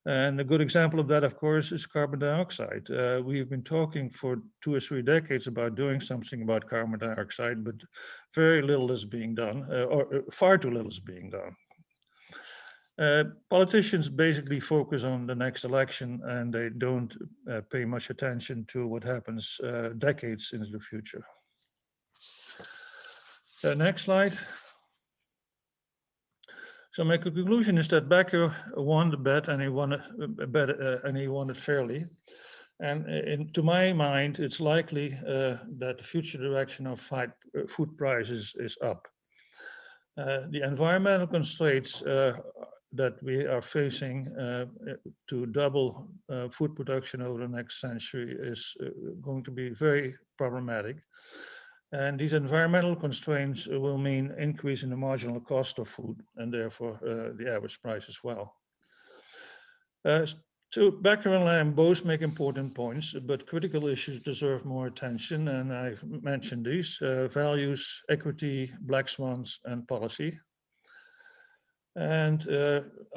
And a good example of that, of course, is carbon dioxide. We've been talking for 2 or 3 decades about doing something about carbon dioxide, but very little is being done, or far too little is being done. Politicians basically focus on the next election, and they don't pay much attention to what happens decades into the future. Next slide. So my conclusion is that Becker won the bet, and he won it fairly. And to my mind, it's likely that the future direction of food prices is up. The environmental constraints that we are facing to double food production over the next century is going to be very problematic. And these environmental constraints will mean increase in the marginal cost of food and therefore the average price as well. So Becker and Lamb both make important points, but critical issues deserve more attention. And I've mentioned these: values, equity, black swans, and policy. And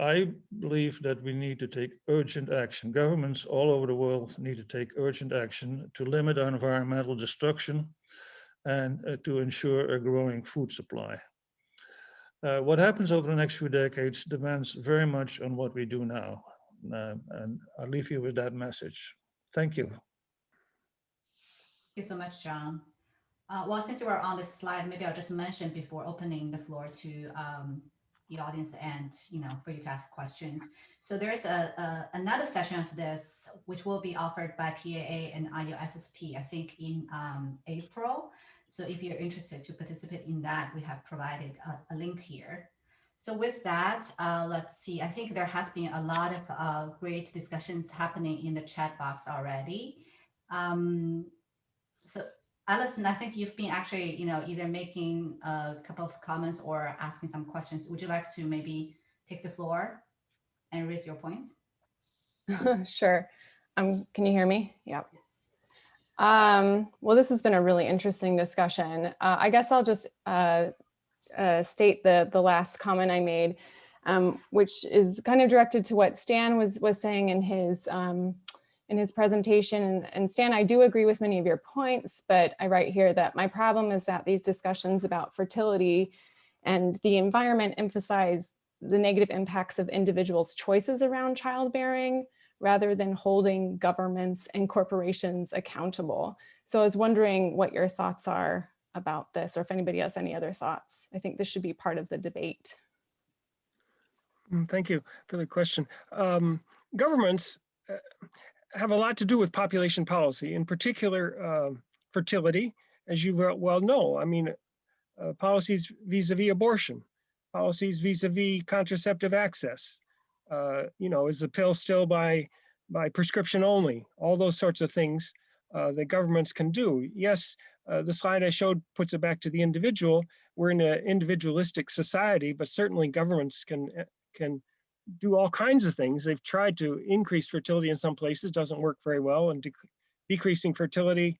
I believe that we need to take urgent action. Governments all over the world need to take urgent action to limit our environmental destruction and to ensure a growing food supply. What happens over the next few decades depends very much on what we do now. And I'll leave you with that message. Thank you. Thank you so much, John. Well, since we're on this slide, maybe I'll just mention before opening the floor to the audience and for you to ask questions. So there's another session of this, which will be offered by PAA and IUSSP, I think in April. So if you're interested to participate in that, we have provided a link here. So with that, let's see, I think there has been a lot of great discussions happening in the chat box already. So Alison, I think you've been actually, either making a couple of comments or asking some questions. Would you like to maybe take the floor and raise your points? Sure. Can you hear me? Yeah. Well, this has been a really interesting discussion. I guess I'll just state the last comment I made, which is kind of directed to what Stan was saying in his presentation. And Stan, I do agree with many of your points, but I write here that my problem is that these discussions about fertility and the environment emphasize the negative impacts of individuals' choices around childbearing, rather than holding governments and corporations accountable. So I was wondering what your thoughts are about this, or if anybody has any other thoughts. I think this should be part of the debate. Thank you for the question. Governments have a lot to do with population policy, in particular fertility, as you well know. I mean, policies vis-a-vis abortion, policies vis-a-vis contraceptive access. Is the pill still by prescription only? All those sorts of things that governments can do. Yes, the slide I showed puts it back to the individual. We're in an individualistic society, but certainly governments can do all kinds of things. They've tried to increase fertility in some places, doesn't work very well, and decreasing fertility,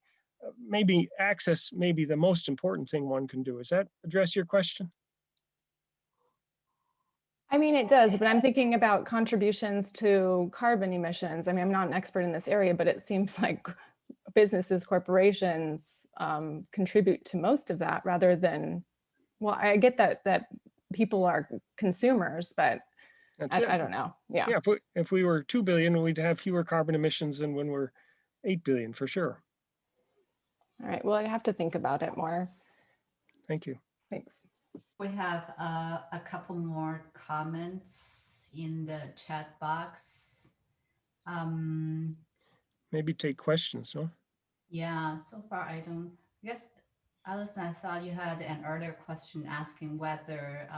maybe access may be the most important thing one can do. Does that address your question? I mean, it does, but I'm thinking about contributions to carbon emissions. I mean, I'm not an expert in this area, but it seems like businesses, corporations contribute to most of that rather than, well, I get that people are consumers, but I don't know. Yeah. Yeah, if we were 2 billion, we'd have fewer carbon emissions than when we're 8 billion, for sure. All right, well, I have to think about it more. Thank you. Thanks. We have a couple more comments in the chat box. Maybe take questions, no? Yeah, so far I guess, Alison, I thought you had an earlier question asking whether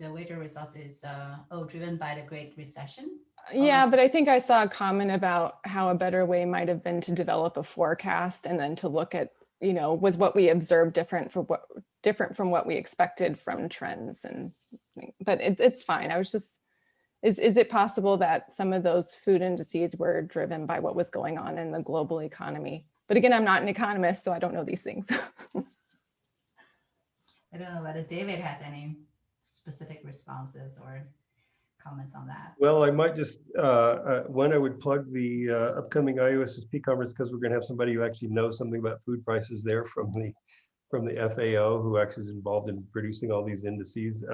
the wager results is driven by the Great Recession. Yeah, but I think I saw a comment about how a better way might have been to develop a forecast and then to look at, was what we observed different from what we expected from trends. But it's fine. I was just, is it possible that some of those food indices were driven by what was going on in the global economy? But again, I'm not an economist, so I don't know these things. I don't know whether David has any specific responses or comments on that. Well, I might just, one, I would plug the upcoming IUSSP conference, because we're going to have somebody who actually knows something about food prices there from the FAO, who actually is involved in producing all these indices.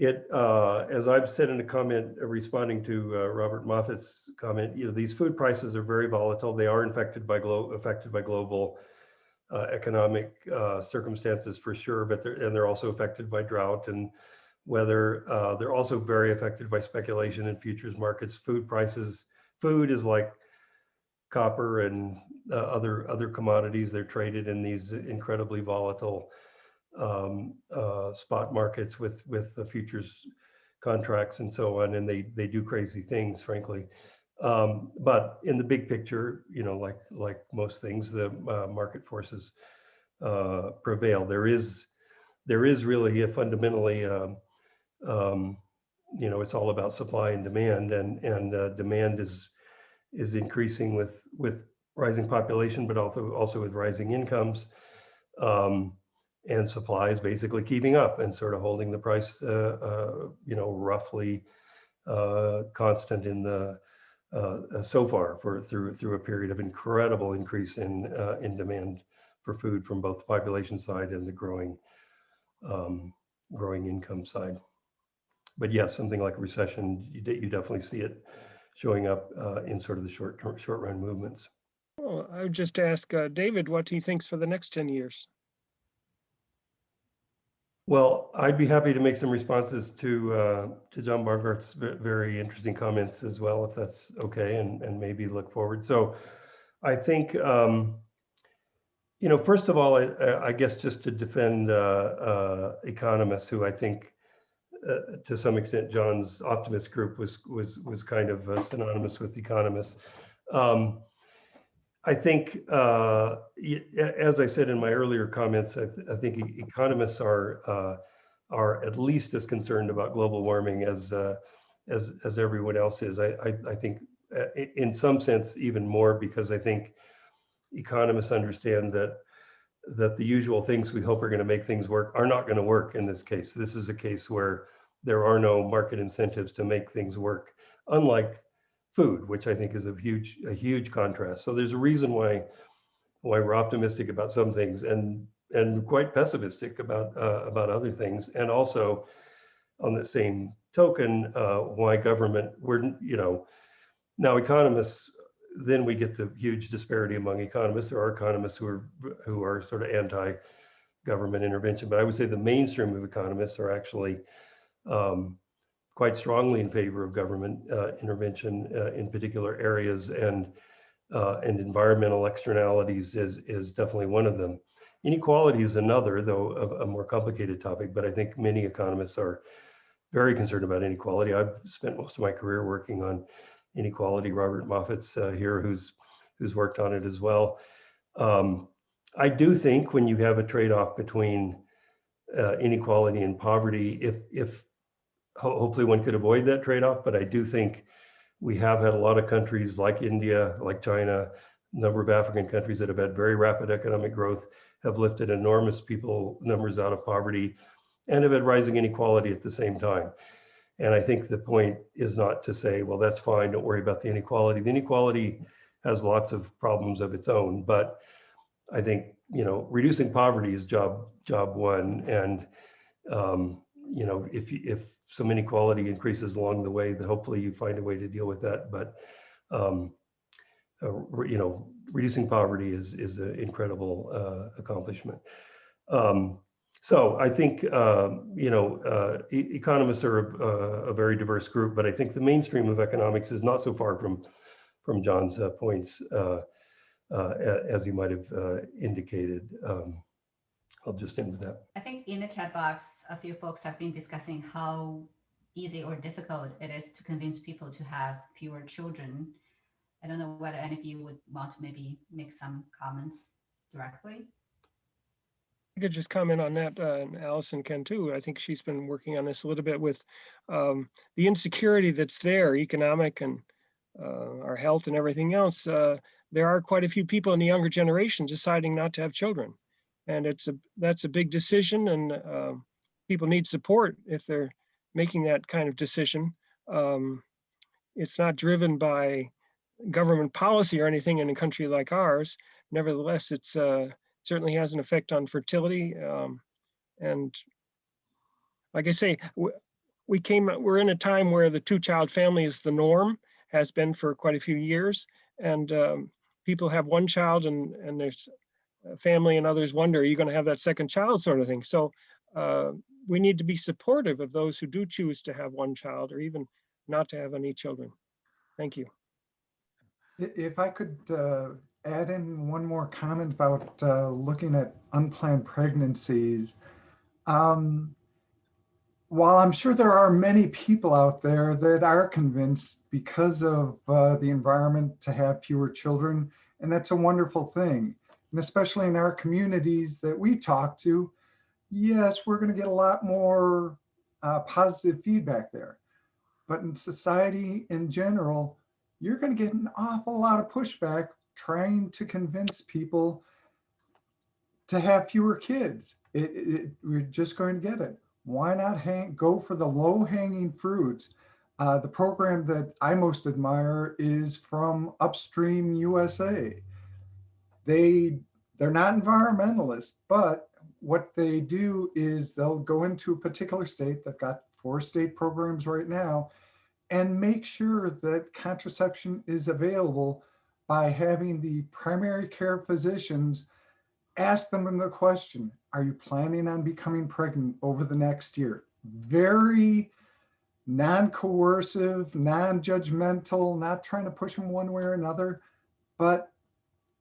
As I've said in a comment responding to Robert Moffat's comment, these food prices are very volatile. They are affected by global economic circumstances for sure, but they're also affected by drought and weather. They're also very affected by speculation in futures markets. Food is like copper and other commodities. They're traded in these incredibly volatile spot markets with the futures contracts and so on, and they do crazy things, frankly. But in the big picture, like most things, the market forces prevail. There is really a fundamentally, it's all about supply and demand, and demand is increasing with rising population, but also with rising incomes. And supply is basically keeping up and sort of holding the price, roughly constant in the so far through a period of incredible increase in demand for food from both the population side and the growing income side. But yes, something like a recession, you definitely see it showing up in sort of the short run movements. Well, I would just ask David what he thinks for the next 10 years. Well, I'd be happy to make some responses to John Bongaarts' very interesting comments as well, if that's okay, and maybe look forward. So I think, first of all, I guess just to defend economists who I think to some extent John's optimist group was kind of synonymous with economists. I think, as I said in my earlier comments, I think economists are at least as concerned about global warming as everyone else is. I think, in some sense, even more, because I think economists understand that the usual things we hope are going to make things work are not going to work in this case. This is a case where there are no market incentives to make things work, unlike food, which I think is a huge contrast. So there's a reason why we're optimistic about some things and quite pessimistic about other things. And also, on the same token, why government, now economists, then we get the huge disparity among economists. There are economists who are sort of anti-government intervention, but I would say the mainstream of economists are actually quite strongly in favor of government intervention in particular areas, and environmental externalities is definitely one of them. Inequality is another, though a more complicated topic, but I think many economists are very concerned about inequality. I've spent most of my career working on inequality. Robert Moffat's here, who's worked on it as well. I do think when you have a trade-off between inequality and poverty, if hopefully one could avoid that trade-off, but I do think we have had a lot of countries like India, like China, a number of African countries that have had very rapid economic growth, have lifted enormous numbers out of poverty, and have had rising inequality at the same time. And I think the point is not to say, well, that's fine, don't worry about the inequality. The inequality has lots of problems of its own, but I think, reducing poverty is job one. And, if some inequality increases along the way, then hopefully you find a way to deal with that. But, reducing poverty is an incredible accomplishment. So I think, economists are a very diverse group, but I think the mainstream of economics is not so far from John's points, as he might have indicated. I'll just end with that. I think in the chat box, a few folks have been discussing how easy or difficult it is to convince people to have fewer children. I don't know whether any of you would want to maybe make some comments directly. I could just comment on that, and Allison can too. I think she's been working on this a little bit with the insecurity that's there, economic and our health and everything else. There are quite a few people in the younger generation deciding not to have children. And that's a big decision, and people need support if they're making that kind of decision. It's not driven by government policy or anything in a country like ours. Nevertheless, it's certainly has an effect on fertility. And like I say, we're in a time where the two-child family is the norm, has been for quite a few years. And people have one child, and there's a family and others wonder, are you going to have that second child, sort of thing. So we need to be supportive of those who do choose to have one child, or even not to have any children. Thank you. If I could add in one more comment about looking at unplanned pregnancies. While I'm sure there are many people out there that are convinced because of the environment to have fewer children, and that's a wonderful thing. And especially in our communities that we talk to, yes, we're going to get a lot more positive feedback there. But in society in general, you're going to get an awful lot of pushback trying to convince people to have fewer kids. We're just going to get it. Why not go for the low-hanging fruits? The program that I most admire is from Upstream USA. They're not environmentalists, but what they do is they'll go into a particular state. They've got 4 state programs right now, and make sure that contraception is available by having the primary care physicians ask them the question, are you planning on becoming pregnant over the next year? Very non-coercive, non-judgmental, not trying to push them one way or another, but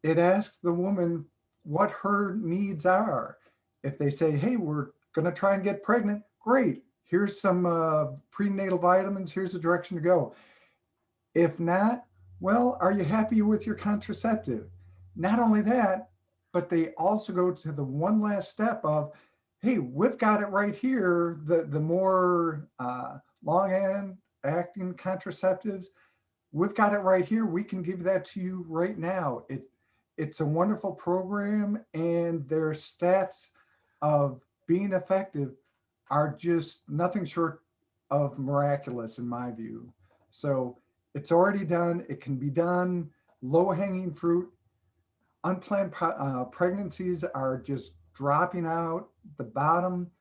it asks the woman what her needs are. If they say, hey, we're going to try and get pregnant, great. Here's some prenatal vitamins. Here's the direction to go. If not, well, are you happy with your contraceptive? not only that, but they also go to the one last step of, hey, we've got it right here. The more long acting contraceptives, we've got it right here. We can give that to you right now. It's a wonderful program, and their stats of being effective are just nothing short of miraculous in my view. So it's already done. It can be done. Low hanging fruit. Unplanned pregnancies are just dropping out the bottom.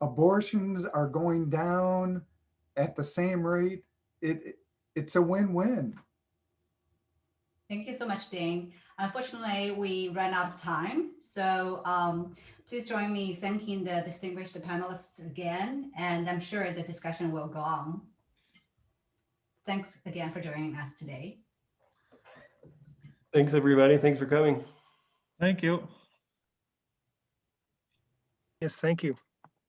Abortions are going down at the same rate. It's a win-win. Thank you so much, Dane. Unfortunately, we ran out of time. So please join me thanking the distinguished panelists again, and I'm sure the discussion will go on. Thanks again for joining us today. Thanks, everybody. Thanks for coming. Thank you. Yes, thank you.